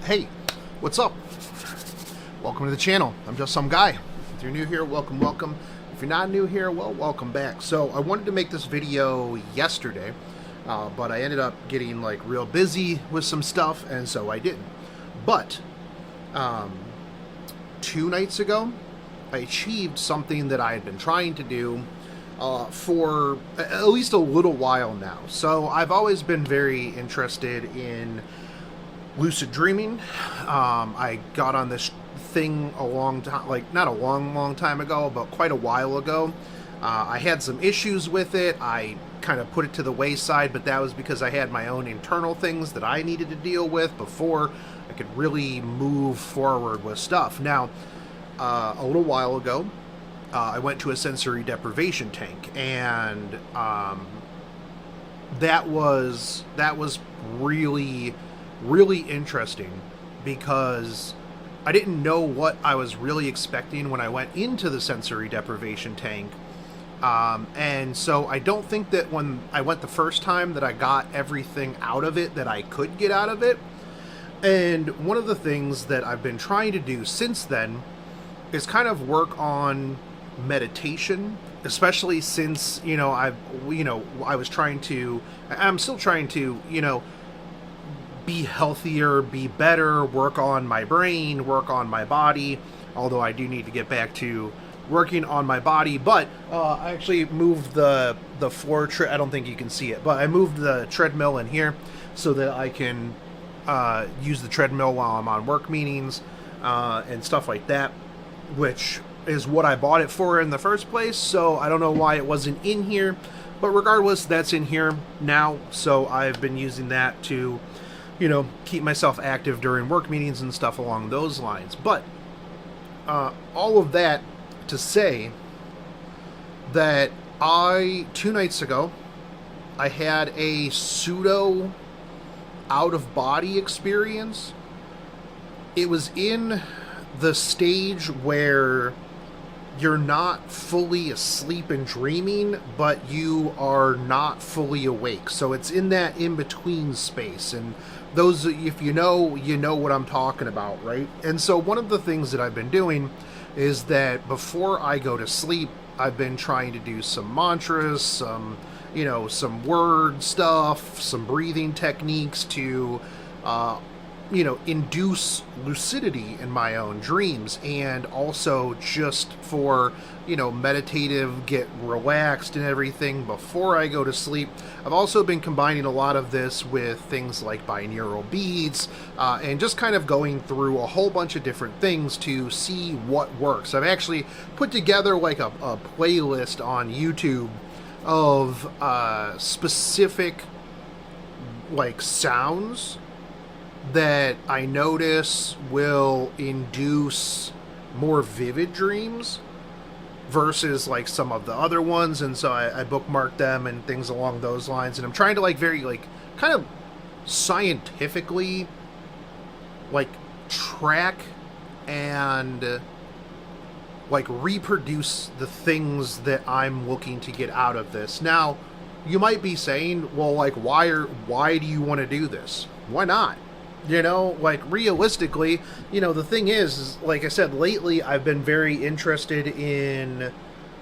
Hey, what's up? Welcome to the channel. I'm just some guy. If you're new here, welcome. If you're not new here, well, welcome back. So I wanted to make this video yesterday, but I ended up getting like real busy with some stuff, and so I didn't. But 2 nights ago, I achieved something that I had been trying to do for at least a little while now. So I've always been very interested in lucid dreaming. I got on this thing a long time, like not a long time ago, but quite a while ago. I had some issues with it. I kind of put it to the wayside, but that was because I had my own internal things that I needed to deal with before I could really move forward with stuff. Now, a little while ago, I went to a sensory deprivation tank, and that was really interesting, because I didn't know what I was really expecting when I went into the sensory deprivation tank. And so I don't think that when I went the first time that I got everything out of it that I could get out of it. And one of the things that I've been trying to do since then is kind of work on meditation, especially since, I'm still trying to, be healthier, be better, work on my brain, work on my body, although I do need to get back to working on my body. But I actually moved the floor, I don't think you can see it, but I moved the treadmill in here so that I can use the treadmill while I'm on work meetings and stuff like that, which is what I bought it for in the first place. So I don't know why it wasn't in here, but regardless, that's in here now. So I've been using that to keep myself active during work meetings and stuff along those lines. But all of that to say that 2 nights ago, I had a pseudo out-of-body experience. It was in the stage where you're not fully asleep and dreaming, but you are not fully awake. So it's in that in-between space. And those, if you know what I'm talking about, right? And so one of the things that I've been doing is that before I go to sleep, I've been trying to do some mantras, some word stuff, some breathing techniques to, induce lucidity in my own dreams, and also just for, meditative, get relaxed and everything before I go to sleep. I've also been combining a lot of this with things like binaural beats, and just kind of going through a whole bunch of different things to see what works. I've actually put together like a playlist on YouTube of specific like sounds that I notice will induce more vivid dreams versus like some of the other ones. And so I bookmarked them and things along those lines, and I'm trying to very kind of scientifically track and reproduce the things that I'm looking to get out of this. Now, you might be saying, well, why do you want to do this? Why not? Realistically, the thing is, like I said, lately I've been very interested in,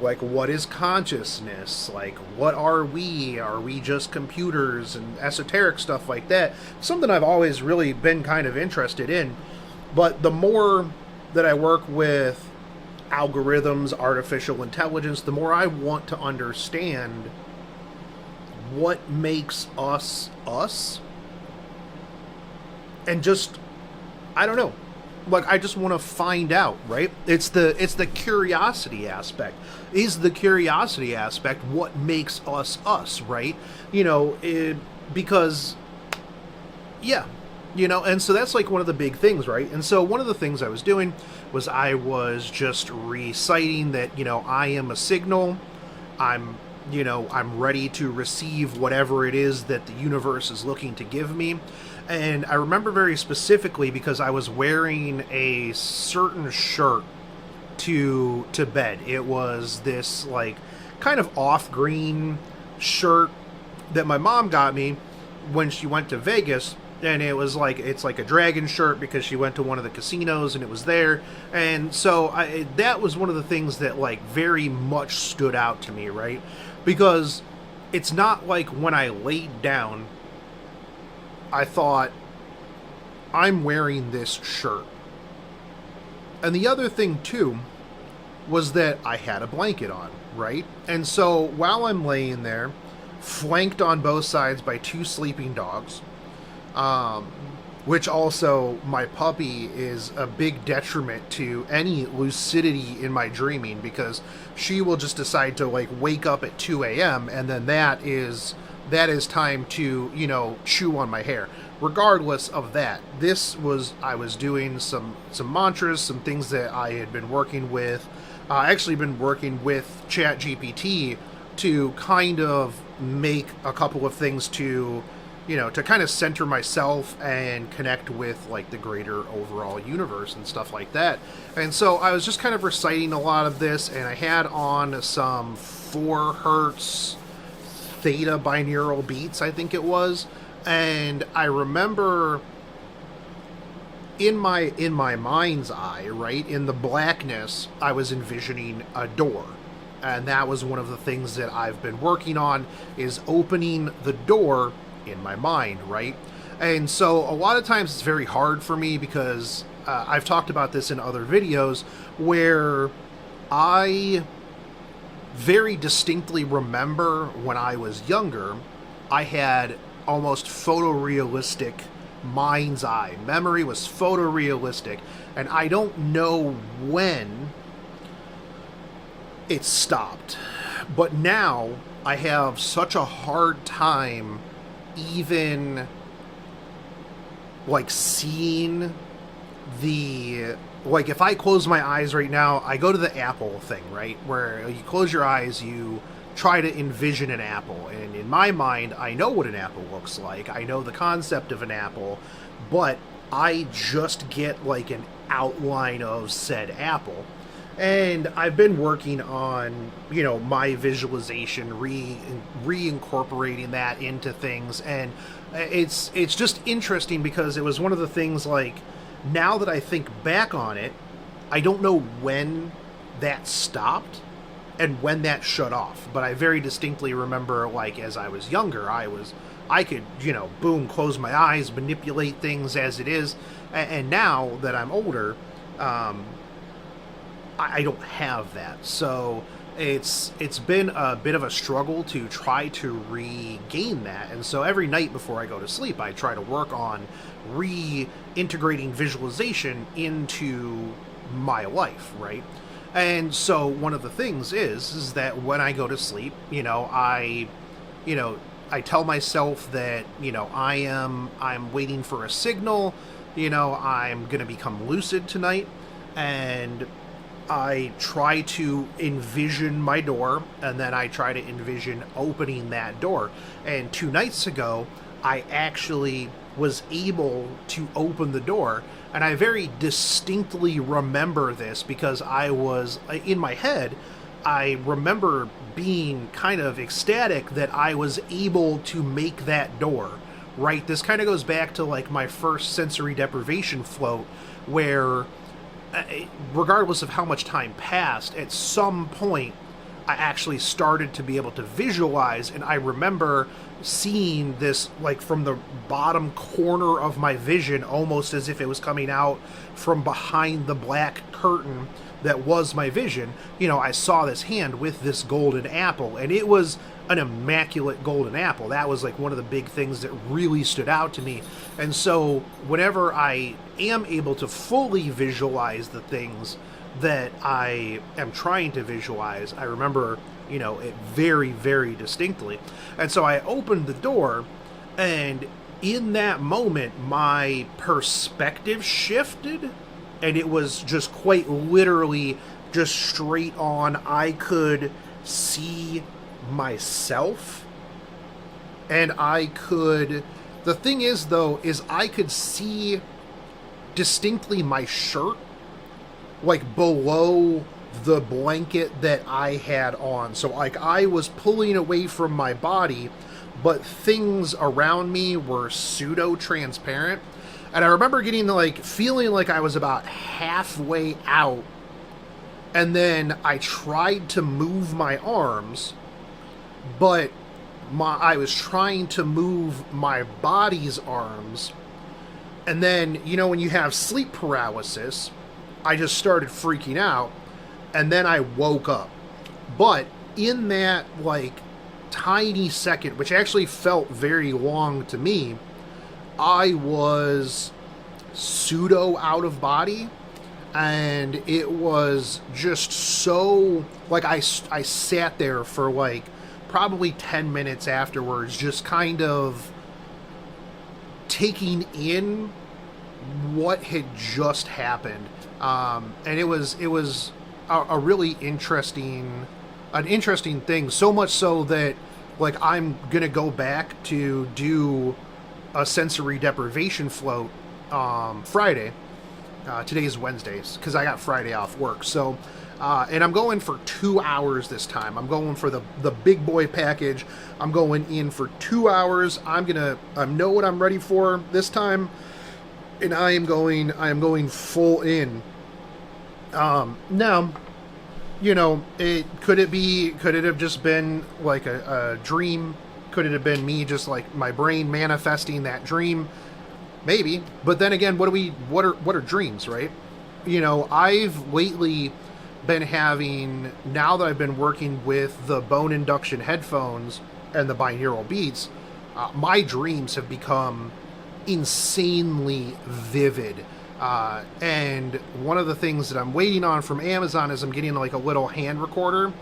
what is consciousness? What are we? Are we just computers? And esoteric stuff like that. Something I've always really been kind of interested in. But the more that I work with algorithms, artificial intelligence, the more I want to understand what makes us us. And just, I don't know, I just want to find out, right? It's the curiosity aspect. Is the curiosity aspect what makes us us, right? Because, yeah, and so that's one of the big things, right? And so one of the things I was doing was I was just reciting that, I am a signal. I'm ready to receive whatever it is that the universe is looking to give me. And I remember very specifically because I was wearing a certain shirt to bed. It was this kind of off-green shirt that my mom got me when she went to Vegas and it was like, it's like a dragon shirt because she went to one of the casinos and it was there. And so that was one of the things that like very much stood out to me, right? Because it's not like when I laid down I thought, I'm wearing this shirt. And the other thing too was that I had a blanket on, right? And so while I'm laying there, flanked on both sides by two sleeping dogs, which also, my puppy is a big detriment to any lucidity in my dreaming, because she will just decide to like wake up at 2 a.m. and then that is time to, you know, chew on my hair. Regardless of that, I was doing some mantras, some things that I had been working with. Actually been working with ChatGPT to kind of make a couple of things to, you know, to kind of center myself and connect with like the greater overall universe and stuff like that. And so I was just kind of reciting a lot of this, and I had on some 4 hertz theta binaural beats, I think it was. And I remember in my mind's eye, right, in the blackness, I was envisioning a door. And that was one of the things that I've been working on, is opening the door in my mind, right? And so a lot of times it's very hard for me because I've talked about this in other videos where I very distinctly remember when I was younger, I had almost photorealistic mind's eye. Memory was photorealistic, and I don't know when it stopped. But now I have such a hard time even like seeing the, like if I close my eyes right now, I go to the apple thing, right? Where you close your eyes, you try to envision an apple. And in my mind, I know what an apple looks like. I know the concept of an apple, but I just get like an outline of said apple. And I've been working on, you know, my visualization, reincorporating that into things. And it's just interesting because it was one of the things, like, now that I think back on it, I don't know when that stopped and when that shut off. But I very distinctly remember, like, as I was younger, I could, you know, boom, close my eyes, manipulate things as it is. And now that I'm older, I don't have that. So it's been a bit of a struggle to try to regain that. And so every night before I go to sleep, I try to work on reintegrating visualization into my life, right? And so one of the things is that when I go to sleep, I tell myself that, I'm waiting for a signal, I'm going to become lucid tonight, and I try to envision my door, and then I try to envision opening that door. And 2 nights ago, I actually was able to open the door, and I very distinctly remember this because I was, in my head, I remember being kind of ecstatic that I was able to make that door, right? This kind of goes back to like my first sensory deprivation float, where regardless of how much time passed, at some point I actually started to be able to visualize, and I remember seeing this like from the bottom corner of my vision, almost as if it was coming out from behind the black curtain that was my vision. I saw this hand with this golden apple, and it was an immaculate golden apple. That was like one of the big things that really stood out to me. And so whenever I am able to fully visualize the things that I am trying to visualize, I remember, it very, very distinctly. And so I opened the door, and in that moment, my perspective shifted, and it was just quite literally just straight on. I could see myself, and the thing is though, is I could see distinctly my shirt, like below the blanket that I had on. So like I was pulling away from my body, but things around me were pseudo transparent. And I remember getting like feeling like I was about halfway out, and then I tried to move my arms, but I was trying to move my body's arms. And then, you know, when you have sleep paralysis, I just started freaking out, and then I woke up. But in that like tiny second, which actually felt very long to me, I was pseudo out of body, and it was just so like I sat there for like probably 10 minutes afterwards, just kind of taking in what had just happened. And it was a really interesting thing, so much so that like I'm gonna go back to do a sensory deprivation float Friday. Today is Wednesdays because I got Friday off work. So, and I'm going for 2 hours this time. I'm going for the big boy package. I'm going in for 2 hours. I know what I'm ready for this time, and I am going full in. Now, you know, could it have just been like a dream? Could it have been me just like my brain manifesting that dream? Maybe. But then again, what are dreams, right? You know, I've lately been having, now that I've been working with the bone induction headphones and the binaural beats, my dreams have become insanely vivid. And one of the things that I'm waiting on from Amazon is I'm getting like a little hand recorder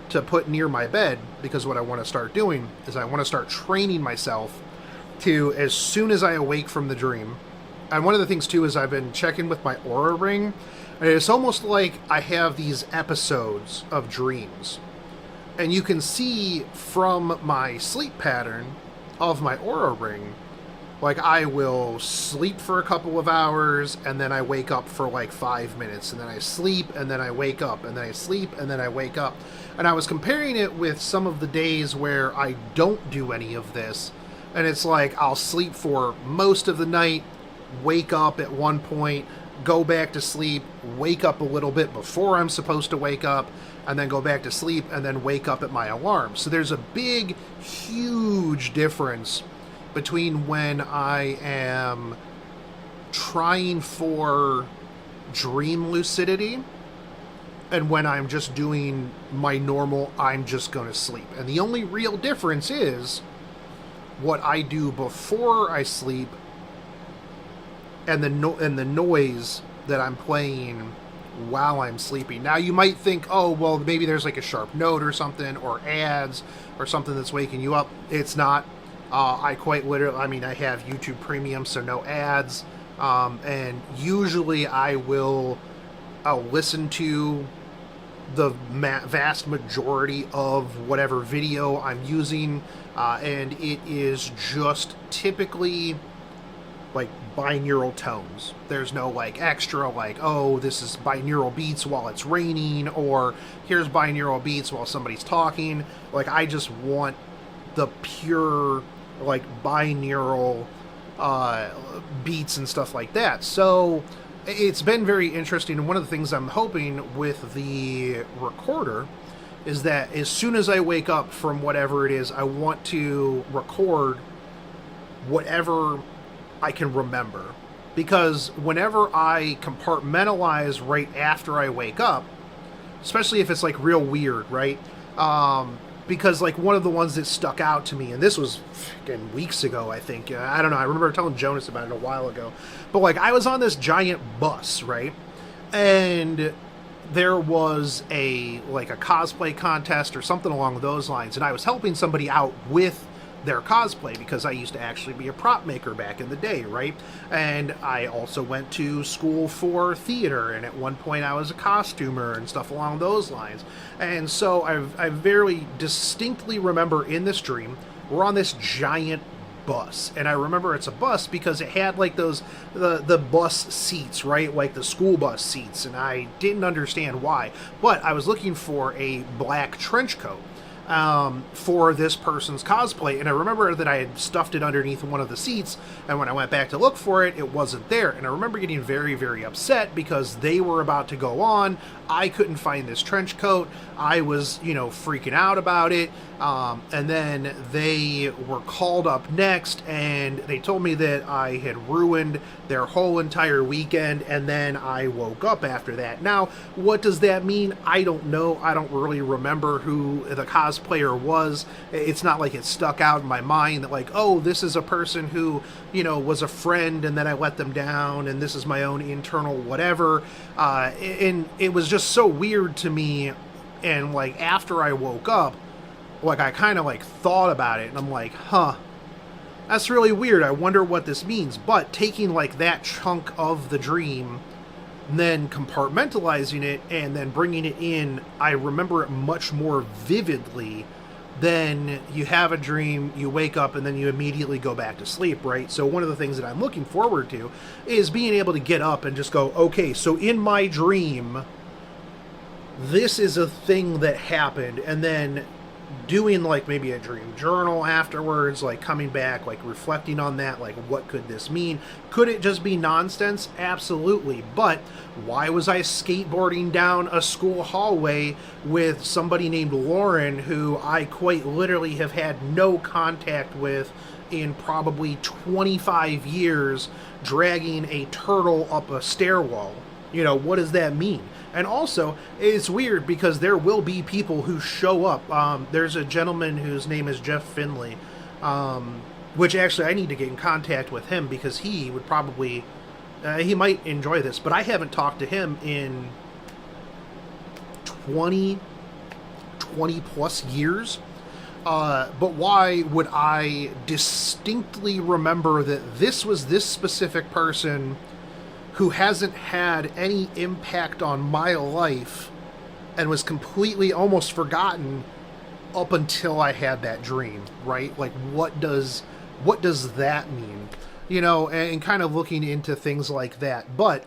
to put near my bed, because what I want to start doing is I want to start training myself to, as soon as I awake from the dream. And one of the things too is I've been checking with my Oura Ring, and it's almost like I have these episodes of dreams, and you can see from my sleep pattern of my Oura Ring, like I will sleep for a couple of hours, and then I wake up for like 5 minutes, and then I sleep, and then I wake up, and then I sleep, and then I wake up. And I was comparing it with some of the days where I don't do any of this, and it's like I'll sleep for most of the night, wake up at one point, go back to sleep, wake up a little bit before I'm supposed to wake up, and then go back to sleep, and then wake up at my alarm. So there's a big, huge difference between when I am trying for dream lucidity and when I'm just doing my normal, I'm just going to sleep. And the only real difference is what I do before I sleep and the noise that I'm playing while I'm sleeping. Now you might think, oh, well, maybe there's like a sharp note or something, or ads or something that's waking you up. It's not. I quite literally, I mean, I have YouTube Premium, so no ads. And usually I'll listen to the vast majority of whatever video I'm using, and it is just typically like binaural tones. There's no like extra like, oh, this is binaural beats while it's raining, or here's binaural beats while somebody's talking. Like, I just want the pure like binaural beats and stuff like that. So it's been very interesting, and one of the things I'm hoping with the recorder is that as soon as I wake up from whatever it is, I want to record whatever I can remember. Because whenever I compartmentalize right after I wake up, especially if it's like real weird, right? Because like one of the ones that stuck out to me, and this was freaking weeks ago, I think. I don't know. I remember telling Jonas about it a while ago. But like I was on this giant bus, right? And there was a cosplay contest or something along those lines, and I was helping somebody out with their cosplay because I used to actually be a prop maker back in the day, right? And I also went to school for theater, and at one point I was a costumer and stuff along those lines. And so I very distinctly remember in this dream, we're on this giant bus, and I remember it's a bus because it had like those the bus seats, right, like the school bus seats, and I didn't understand why, but I was looking for a black trench coat. for this person's cosplay. And I remember that I had stuffed it underneath one of the seats, and when I went back to look for it, it wasn't there. And I remember getting very, very upset because they were about to go on. I couldn't find this trench coat. I was, freaking out about it. And then they were called up next, and they told me that I had ruined their whole entire weekend, and then I woke up after that. Now, what does that mean? I don't know. I don't really remember who the cosplayer was. It's not like it stuck out in my mind that, like, oh, this is a person who, was a friend, and then I let them down, and this is my own internal whatever. And it was just so weird to me. And, like, after I woke up, like, I kind of, like, thought about it, and I'm like, that's really weird. I wonder what this means. But taking, like, that chunk of the dream, and then compartmentalizing it, and then bringing it in, I remember it much more vividly than you have a dream, you wake up, and then you immediately go back to sleep, right? So one of the things that I'm looking forward to is being able to get up and just go, okay, so in my dream, this is a thing that happened, and then doing, like, maybe a dream journal afterwards, like, coming back, like, reflecting on that, like, what could this mean? Could it just be nonsense? Absolutely. But why was I skateboarding down a school hallway with somebody named Lauren, who I quite literally have had no contact with in probably 25 years, dragging a turtle up a stairwell? What does that mean? And also, it's weird because there will be people who show up. There's a gentleman whose name is Jeff Finley, which actually I need to get in contact with him because he would probably, he might enjoy this, but I haven't talked to him in 20 plus years. But why would I distinctly remember that this was this specific person who hasn't had any impact on my life and was completely almost forgotten up until I had that dream, right? Like, what does that mean? And kind of looking into things like that. But,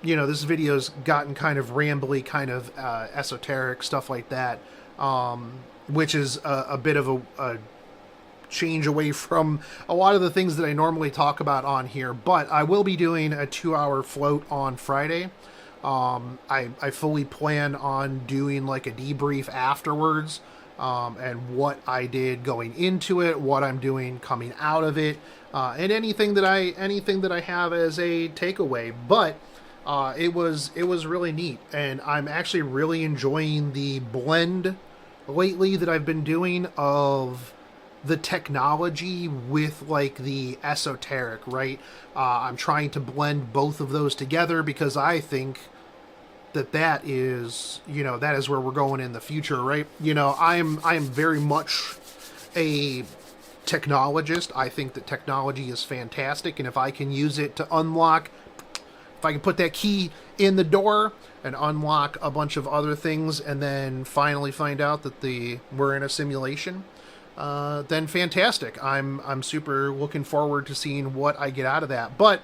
this video's gotten kind of rambly, kind of esoteric, stuff like that, which is a bit of a change away from a lot of the things that I normally talk about on here. But I will be doing a 2-hour float on Friday. I fully plan on doing, like, a debrief afterwards, and what I did going into it, what I'm doing coming out of it, and anything that I have as a takeaway. But it was really neat, and I'm actually really enjoying the blend lately that I've been doing of the technology with, like, the esoteric, right? I'm trying to blend both of those together because I think that is, that is where we're going in the future, right? I am very much a technologist. I think that technology is fantastic, and if I can use it to unlock, if I can put that key in the door and unlock a bunch of other things, and then finally find out that we're in a simulation, then fantastic. I'm super looking forward to seeing what I get out of that. But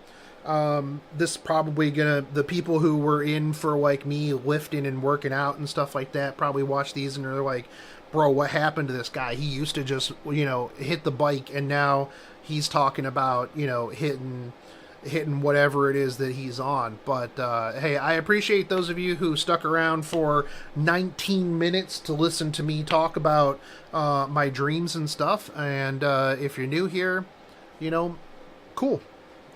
this probably the people who were in for, like, me lifting and working out and stuff like that probably watch these and they're like, bro, what happened to this guy? He used to just, hit the bike, and now he's talking about, hitting whatever it is that he's on. But hey, I appreciate those of you who stuck around for 19 minutes to listen to me talk about my dreams and stuff. And if you're new here, cool.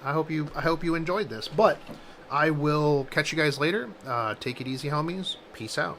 I hope you enjoyed this. But I will catch you guys later. Take it easy, homies. Peace out.